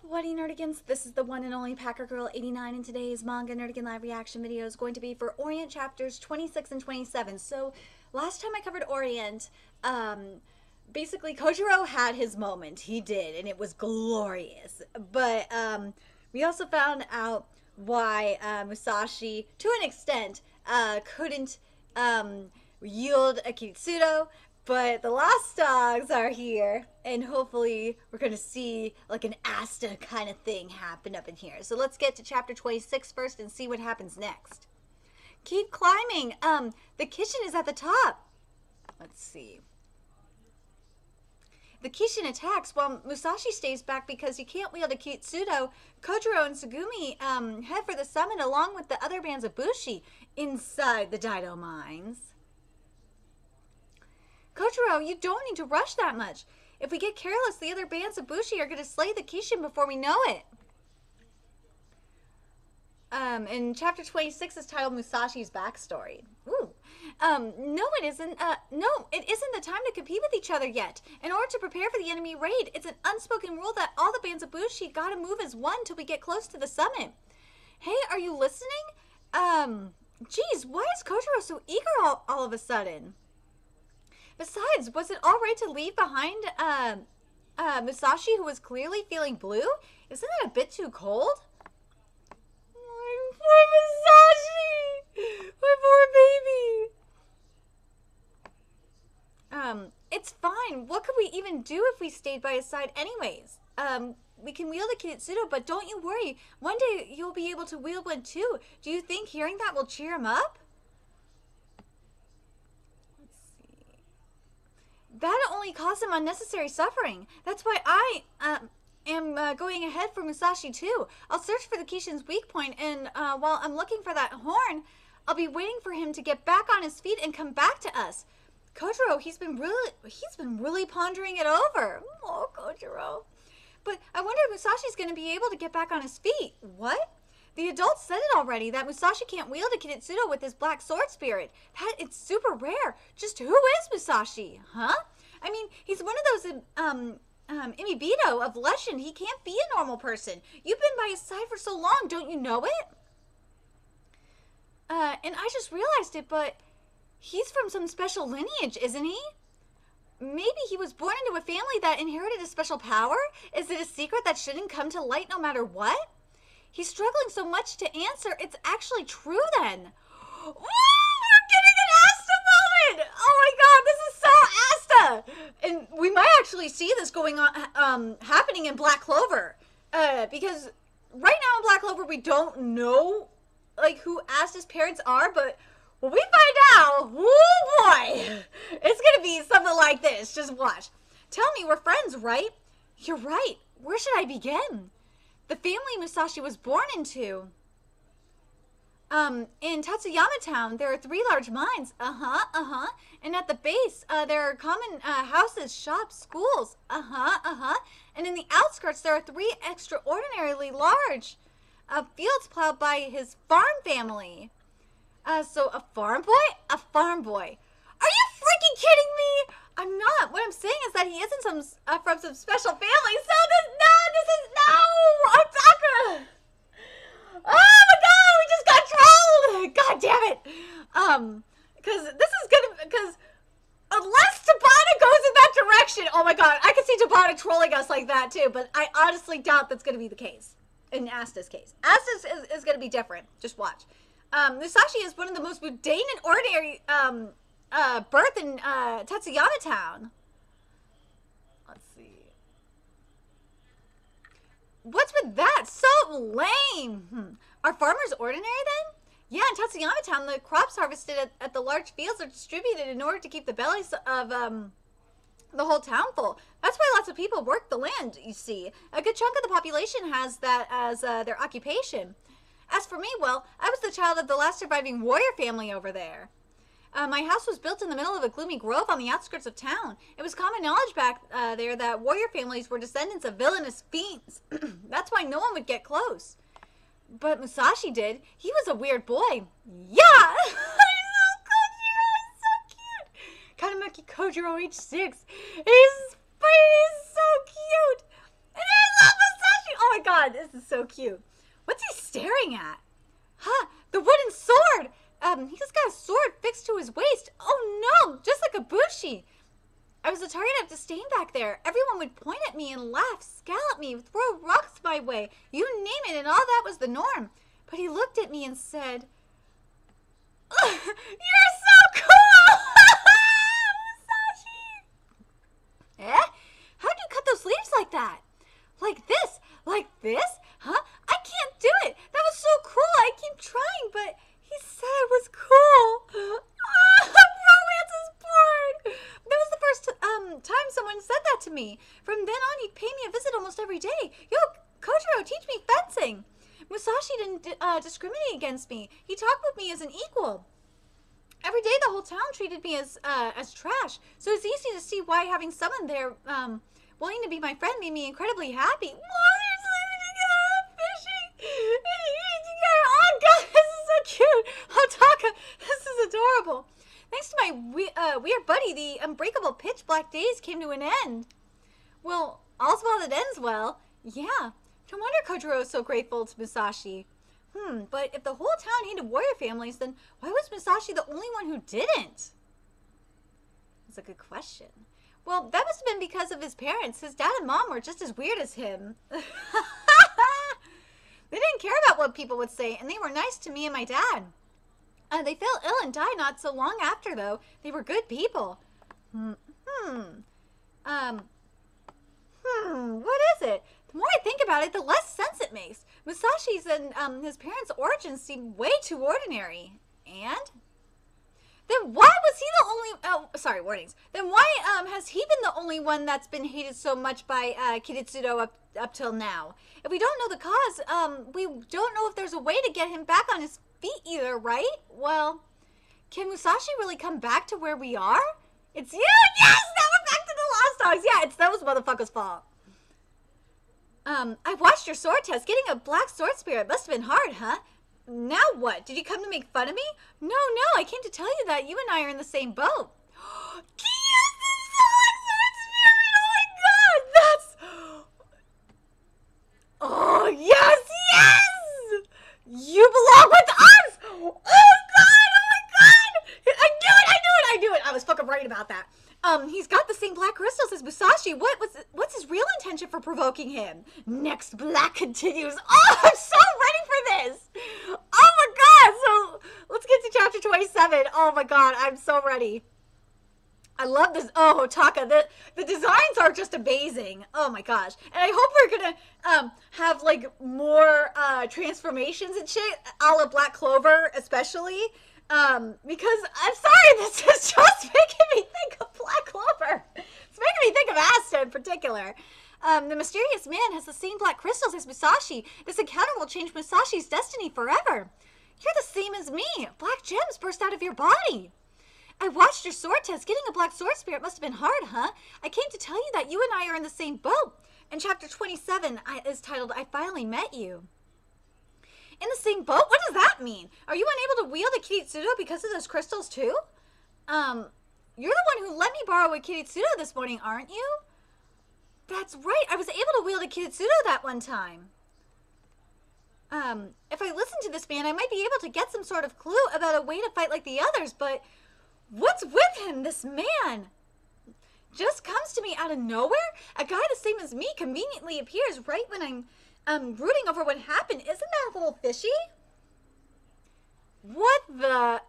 What nerdigans? This is the one and only Packer Girl 89, and today's Manga Nerdigan live reaction video is going to be for Orient chapters 26 and 27. So, last time I covered Orient, basically Kojiro had his moment. He did, and it was glorious. But we also found out why Musashi, to an extent, couldn't yield a Kitsudo. But the Lost Dogs are here, and hopefully we're going to see like an Asta kind of thing happen up in here. So let's get to chapter 26 first and see what happens next. Keep climbing. The kitchen is at the top. Let's see. The Kishin attacks while Musashi stays back because he can't wield a Kitsudo. Kojiro and Tsugumi head for the summit along with the other bands of Bushi inside the Daido mines. Kojiro, you don't need to rush that much. If we get careless, the other bands of Bushi are going to slay the Kishin before we know it. And chapter 26 is titled Musashi's Backstory. Ooh. No, it isn't. No, it isn't the time to compete with each other yet. In order to prepare for the enemy raid, it's an unspoken rule that all the bands of Bushi gotta move as one till we get close to the summit. Hey, are you listening? Geez, why is Kojiro so eager all of a sudden? Besides, was it all right to leave behind Musashi, who was clearly feeling blue? Isn't that a bit too cold? My poor Musashi! My poor baby! It's fine. What could we even do if we stayed by his side anyways? We can wield a Kitsudo, but don't you worry. One day you'll be able to wield one too. Do you think hearing that will cheer him up? That only caused him unnecessary suffering. That's why I am going ahead for Musashi too. I'll search for the Kishin's weak point, and while I'm looking for that horn, I'll be waiting for him to get back on his feet and come back to us. Kojiro, he's been really pondering it over. Oh, Kojiro. But I wonder if Musashi's going to be able to get back on his feet. What? The adults said it already, that Musashi can't wield a Kitsudo with his black sword spirit. It's super rare. Just who is Musashi? Huh? I mean, he's one of those, Imibito of legend. He can't be a normal person. You've been by his side for so long, don't you know it? And I just realized it, but he's from some special lineage, isn't he? Maybe he was born into a family that inherited a special power? Is it a secret that shouldn't come to light no matter what? He's struggling so much to answer. It's actually true then. Ooh, we're getting an Asta moment! Oh my god, this is so Asta! And we might actually see this going on, happening in Black Clover. Because right now in Black Clover we don't know, like, who Asta's parents are, but when we find out, oh boy, it's gonna be something like this. Just watch. Tell me, we're friends, right? You're right. Where should I begin? The family Musashi was born into. In Tatsuyama Town, there are 3 large mines. And at the base, there are common houses, shops, schools. And in the outskirts, there are 3 extraordinarily large fields plowed by his farm family. So a farm boy? A farm boy. Are you freaking kidding me? I'm not. What I'm saying is that he isn't from some special family. So this is Otaka. Oh my god, we just got trolled. God damn it. Because unless Tabata goes in that direction, oh my god, I could see Tabata trolling us like that too. But I honestly doubt that's going to be the case in Asta's case. Asta's is going to be different. Just watch. Musashi is one of the most mundane and ordinary birth in Tatsuyama Town. Let's see. What's with that? So lame. Are farmers ordinary then? Yeah, in Tatsuyama Town, the crops harvested at the large fields are distributed in order to keep the bellies of the whole town full. That's why lots of people work the land, you see. A good chunk of the population has that as their occupation. As for me, well, I was the child of the last surviving warrior family over there. My house was built in the middle of a gloomy grove on the outskirts of town. It was common knowledge back there that warrior families were descendants of villainous fiends. That's why no one would get close. But Musashi did. He was a weird boy. Yeah! He's so cute! Kanamaki Kojiro, age 6. He's so cute! And I love Musashi! Oh my god, this is so cute. What's he staring at? Huh, the wooden sword! He just got a sword fixed to his waist. Oh no, just like a bushi. I was a target enough to stand back there. Everyone would point at me and laugh, scowl at me, throw rocks my way. You name it, and all that was the norm. But he looked at me and said, "You're so cool!" Musashi! Eh? How'd you cut those sleeves like that? Like this? Like this? Huh? I can't do it. That was so cool. I keep trying, but he said it was cool. Romance is bored. That was the first time someone said that to me. From then on, he'd pay me a visit almost every day. Yo, Kojiro, teach me fencing. Musashi didn't discriminate against me. He talked with me as an equal. Every day, the whole town treated me as trash. So it's easy to see why having someone there willing to be my friend made me incredibly happy. Oh, they're sleeping together, fishing, and eating together. Oh god, this is so cute. Hotaka, this is adorable. Thanks to my weird buddy, the unbreakable pitch black days came to an end. Well, all's well that ends well. Yeah, no wonder Kojiro is so grateful to Musashi. But if the whole town hated warrior families, then why was Musashi the only one who didn't? That's a good question. Well, that must have been because of his parents. His dad and mom were just as weird as him. They didn't care about what people would say, and they were nice to me and my dad. They fell ill and died not so long after, though. They were good people. What is it? The more I think about it, the less sense it makes. Musashi's and his parents' origins seem way too ordinary. And? Then why was he the only... Oh, sorry, warnings. Then why has he been the only one that's been hated so much by Kiritsudo up till now? If we don't know the cause, we don't know if there's a way to get him back on his feet either, right? Well, can Musashi really come back to where we are? It's you! Yes! Now we're back to the Lost Dogs! Yeah, it's those motherfuckers' fault. I watched your sword test. Getting a black sword spirit must have been hard, huh? Now what? Did you come to make fun of me? No, I came to tell you that you and I are in the same boat. Can you use this sword spirit? Oh my god, that's... Oh, yes! You belong with us! Oh my god! I knew it! I was fucking right about that. He's got the same black crystals as Musashi. What's his real intention for provoking him? Next black continues. Oh, I'm so ready for this! Oh my god! So, let's get to chapter 27. Oh my god, I'm so ready. I love this. Oh, Taka, the designs are just amazing. Oh my gosh. And I hope we're gonna have like more transformations and shit, a la Black Clover especially. Because I'm sorry, this is just making me think of Black Clover. It's making me think of Asta in particular. The mysterious man has the same black crystals as Musashi. This encounter will change Musashi's destiny forever. You're the same as me. Black gems burst out of your body. I watched your sword test. Getting a black sword spirit must have been hard, huh? I came to tell you that you and I are in the same boat. And chapter 27 is titled, I Finally Met You. In the same boat? What does that mean? Are you unable to wield a Kiritsudo because of those crystals too? You're the one who let me borrow a Kiritsudo this morning, aren't you? That's right. I was able to wield a Kiritsudo that one time. If I listen to this man, I might be able to get some sort of clue about a way to fight like the others, but what's with him, this man? Just comes to me out of nowhere? A guy the same as me conveniently appears right when I'm brooding over what happened. Isn't that a little fishy? What the?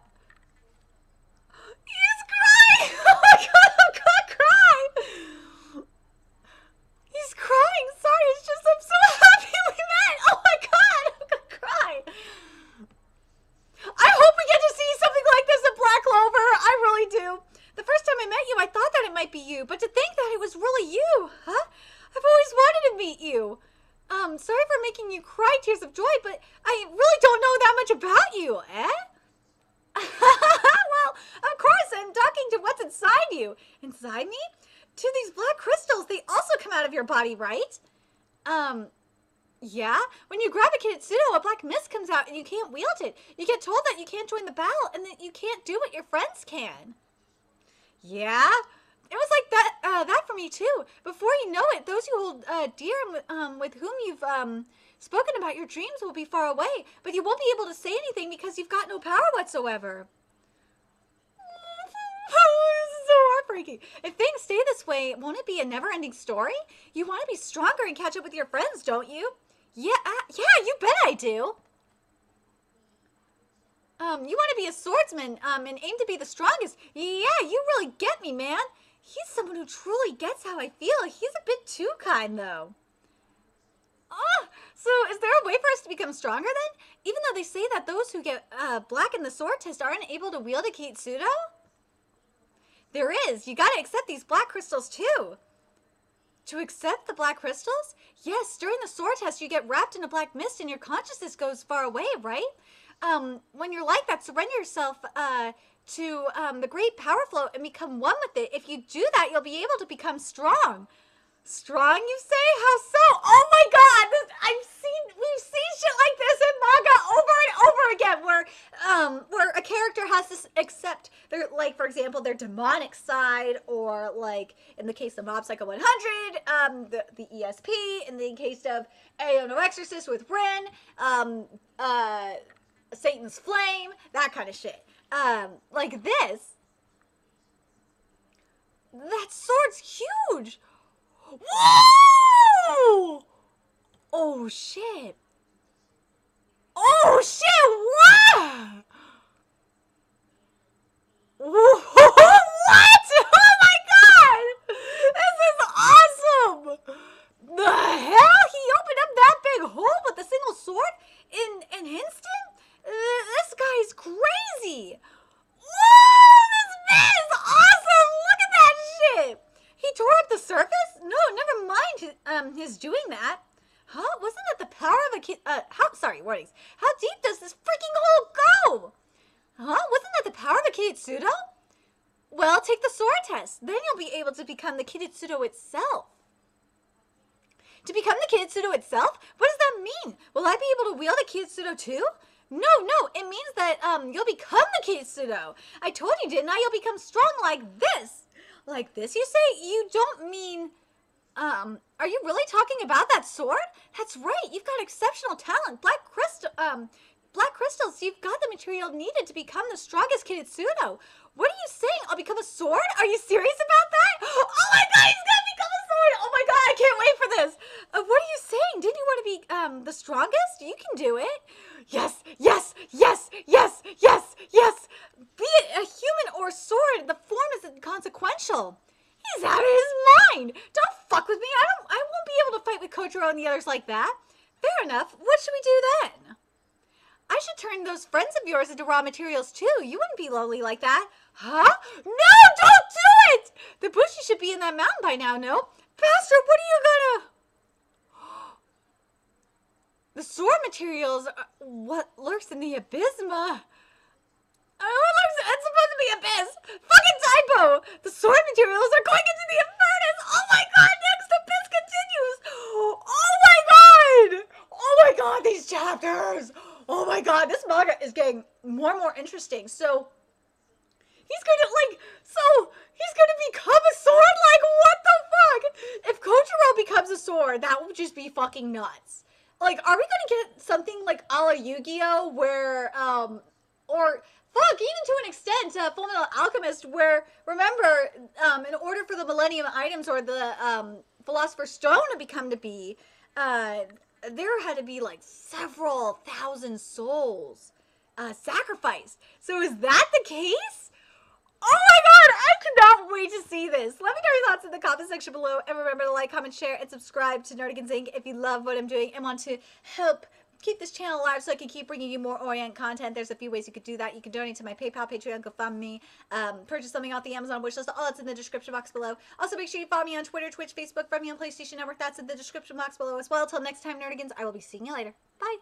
He's crying! Oh my god, I'm gonna cry! He's crying. Sorry, it's just I'm so happy we met. Oh my god, I'm gonna cry. I hope we get to see something like this in Black Clover. I really do. The first time I met you, I thought that it might be you, but to think that it was really you, huh? I've always wanted to meet you. Sorry for making you cry tears of joy, but I really don't know that much about you, eh? Well, of course, I'm talking to what's inside you. Inside me? To these black crystals, they also come out of your body, right? Yeah? When you grab a Kiritsudo, a black mist comes out and you can't wield it. You get told that you can't join the battle and that you can't do what your friends can. Yeah? It was like that for me too. Before you know it, those you hold dear and with whom you've spoken about your dreams will be far away, but you won't be able to say anything because you've got no power whatsoever. Oh, this is so heartbreaking. If things stay this way, won't it be a never-ending story? You want to be stronger and catch up with your friends, don't you? Yeah, you bet I do. You want to be a swordsman, and aim to be the strongest. Yeah, you really get me, man. He's someone who truly gets how I feel. He's a bit too kind, though. Oh, so is there a way for us to become stronger then? Even though they say that those who get black in the sword test aren't able to wield a Kitsudo? There is. You gotta accept these black crystals too. To accept the black crystals? Yes, during the sword test you get wrapped in a black mist and your consciousness goes far away, right? When you're like that, surrender yourself to the great power flow and become one with it. If you do that, you'll be able to become strong. Strong, you say? How so? Oh my god! We've seen shit like this in manga over and over again, where a character has to accept their, like, for example, their demonic side, or like in the case of Mob Psycho 100, the ESP. In the case of Aono Exorcist with Rin, Satan's Flame, that kind of shit. Like this. That sword's huge! Whoa! Oh shit! Oh shit! Wow! What? Oh my god! This is awesome! The hell? He opened up that big hole with a single sword in instant? This guy's crazy! Whoa! This man is awesome! Look at that shit! He tore up the surface? No, never mind his doing that. Huh? Wasn't that the power of a kid? Warnings. How deep does this freaking hole go? Huh? Wasn't that the power of a Kitsudo? Well, take the sword test. Then you'll be able to become the Kitsudo itself. To become the Kitsudo itself? What does that mean? Will I be able to wield a Kitsudo too? No, it means that you'll become the Kitsudo. I told you, didn't I? You'll become strong like this. Like this, you say? You don't mean, are you really talking about that sword? That's right, you've got exceptional talent. Black crystals, you've got the material needed to become the strongest Kitsudo. What are you saying? I'll become a sword? Are you serious about that? Oh my god, he's gonna become a sword! Oh my god, I can't wait for this. What are you saying? Didn't you want to be, the strongest? You can do it. Yes! Be it a human or a sword, the form is inconsequential. He's out of his mind. Don't fuck with me. I won't be able to fight with Kojiro and the others like that. Fair enough. What should we do then? I should turn those friends of yours into raw materials too. You wouldn't be lonely like that. Huh? No, don't do it! The bushy should be in that mountain by now, no? Pastor, what are you gonna... The sword materials are what lurks in the abysma. It's supposed to be abyss. Fucking typo. The sword materials are going into the furnace. Oh my god, next abyss continues. Oh my god, these chapters. Oh my god, this manga is getting more and more interesting. So he's gonna become a sword? Like, what the fuck? If Kojiro becomes a sword, that would just be fucking nuts. Like, are we gonna get something like a la Yu-Gi-Oh! Where, or, fuck, even to an extent, Fullmetal Alchemist, where, remember, in order for the Millennium Items or the, Philosopher's Stone to become to be, there had to be, like, several thousand souls, sacrificed. So is that the case? Oh my god, I cannot wait to see this. Let me know your thoughts in the comment section below. And remember to like, comment, share, and subscribe to Nerdigans Inc. if you love what I'm doing and want to help keep this channel alive so I can keep bringing you more Orient content. There's a few ways you could do that. You can donate to my PayPal, Patreon, GoFundMe, purchase something off the Amazon wishlist. All that's in the description box below. Also, make sure you follow me on Twitter, Twitch, Facebook, find me on PlayStation Network. That's in the description box below as well. Till next time, Nerdigans, I will be seeing you later. Bye.